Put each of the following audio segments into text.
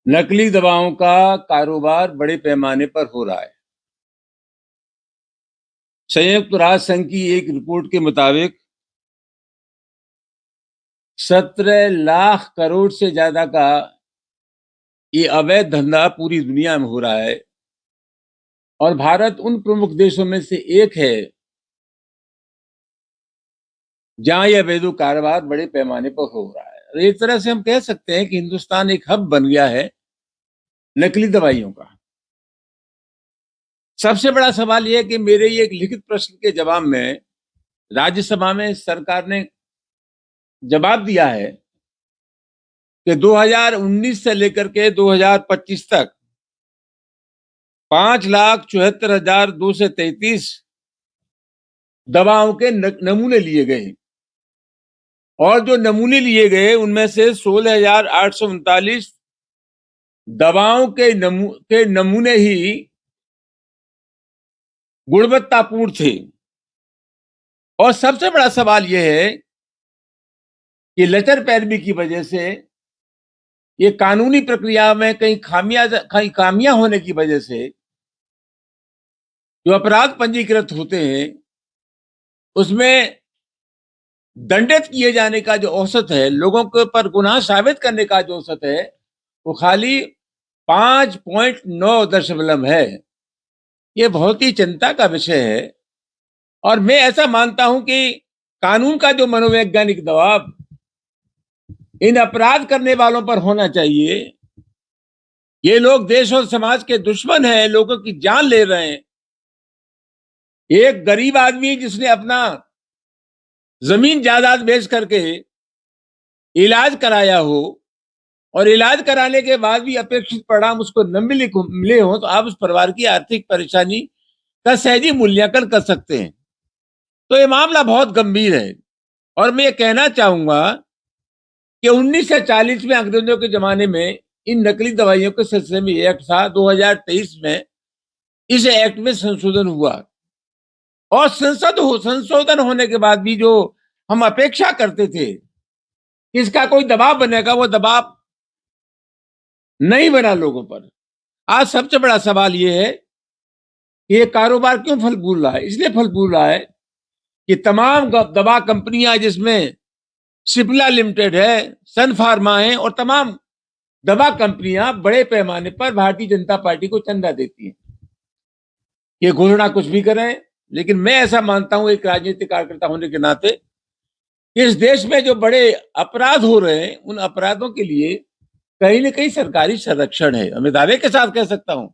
नकली दवाओं का कारोबार बड़े पैमाने पर हो रहा है। संयुक्त राष्ट्र संघ की एक रिपोर्ट के मुताबिक 17 लाख करोड़ से ज्यादा का ये अवैध धंधा पूरी दुनिया में हो रहा है और भारत उन प्रमुख देशों में से एक है जहां यह अवैध कारोबार बड़े पैमाने पर हो रहा है। एक तरह से हम कह सकते हैं कि हिंदुस्तान एक हब बन गया है नकली दवाइयों का। सबसे बड़ा सवाल यह है कि मेरे ये एक लिखित प्रश्न के जवाब में राज्यसभा में सरकार ने जवाब दिया है कि 2019 से लेकर के 2025 तक 5,74,233 दवाओं के नमूने लिए गए और जो नमूने लिए गए उनमें से 16,839 दवाओं के नमूने ही गुणवत्तापूर्ण थे। और सबसे बड़ा सवाल यह है कि लचर पैरवी की वजह से ये कानूनी प्रक्रिया में कहीं खामियां होने की वजह से जो अपराध पंजीकृत होते हैं उसमें दंडित किए जाने का जो औसत है, लोगों के ऊपर गुनाह साबित करने का जो औसत है वो खाली 5.9 है। ये बहुत ही चिंता का विषय है और मैं ऐसा मानता हूं कि कानून का जो मनोवैज्ञानिक दबाव इन अपराध करने वालों पर होना चाहिए। ये लोग देश और समाज के दुश्मन हैं, लोगों की जान ले रहे हैं। एक गरीब आदमी जिसने अपना जमीन जायदाद बेच करके इलाज कराया हो और इलाज कराने के बाद भी अपेक्षित परिणाम उसको न मिले हो तो आप उस परिवार की आर्थिक परेशानी का सहजी मूल्यांकन कर सकते हैं। तो ये मामला बहुत गंभीर है और मैं ये कहना चाहूंगा कि 1940 में अंग्रेजों के जमाने में इन नकली दवाइयों के सिलसिले में एक्ट था। 2023 में इस एक्ट में संशोधन हुआ और संशोधन होने के बाद भी जो हम अपेक्षा करते थे कि इसका कोई दबाव बनेगा, वो दबाव नहीं बना लोगों पर। आज सबसे बड़ा सवाल यह है कि ये कारोबार क्यों फल फूल रहा है। इसलिए फल फूल रहा है कि तमाम दवा कंपनियां जिसमें सिप्ला लिमिटेड है, सन फार्मा है और तमाम दवा कंपनियां बड़े पैमाने पर भारतीय जनता पार्टी को चंदा देती हैं। ये घोषणा कुछ भी करें, लेकिन मैं ऐसा मानता हूं एक राजनीतिक कार्यकर्ता होने के नाते इस देश में जो बड़े अपराध हो रहे हैं उन अपराधों के लिए कहीं ना कहीं सरकारी संरक्षण है। मैं दावे के साथ कह सकता हूं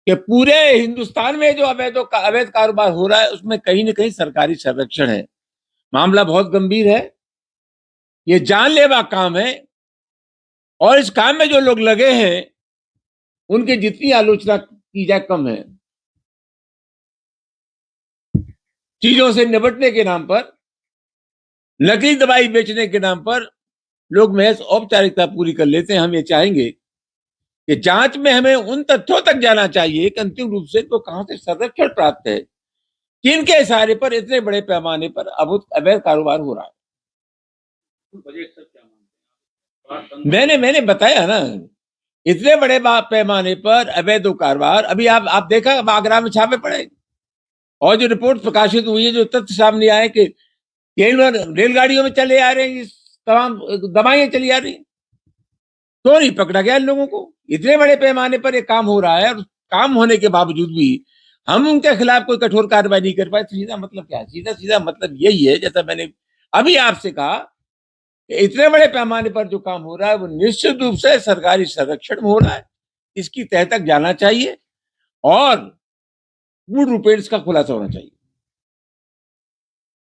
कि पूरे हिंदुस्तान में जो अवैध कारोबार हो रहा है उसमें कहीं ना कहीं सरकारी संरक्षण है। मामला बहुत गंभीर है, ये जानलेवा काम है और इस काम में जो लोग लगे हैं उनकी जितनी आलोचना की जाए कम है। चीजों से निपटने के नाम पर, नकली दवाई बेचने के नाम पर लोग महज औपचारिकता पूरी कर लेते हैं। हम ये चाहेंगे कि जांच में हमें उन तथ्यों तक जाना चाहिए कि अंतिम रूप से तो कहां से संरक्षण प्राप्त है, किनके इशारे पर इतने बड़े पैमाने पर अवैध कारोबार हो रहा है। मैंने बताया ना, इतने बड़े पैमाने पर अवैध कारोबार। अभी आप देखा आगरा में छापे पड़े और जो रिपोर्ट प्रकाशित हुई है, जो तथ्य सामने आए कि रेलगाड़ियों में चले आ रहे हैं, तमाम दवाइयां चली आ रही, तो नहीं पकड़ा गया इन लोगों को। इतने बड़े पैमाने पर ये काम हो रहा है और काम होने के बावजूद भी हम उनके खिलाफ कोई कठोर कार्रवाई नहीं कर पाए। सीधा मतलब क्या है? सीधा सीधा मतलब यही है, जैसा मैंने अभी आपसे कहा, इतने बड़े पैमाने पर जो काम हो रहा है वो निश्चित रूप से सरकारी संरक्षण में हो रहा है। इसकी तह तक जाना चाहिए और पूर्ण रूपेण इसका खुलासा होना चाहिए।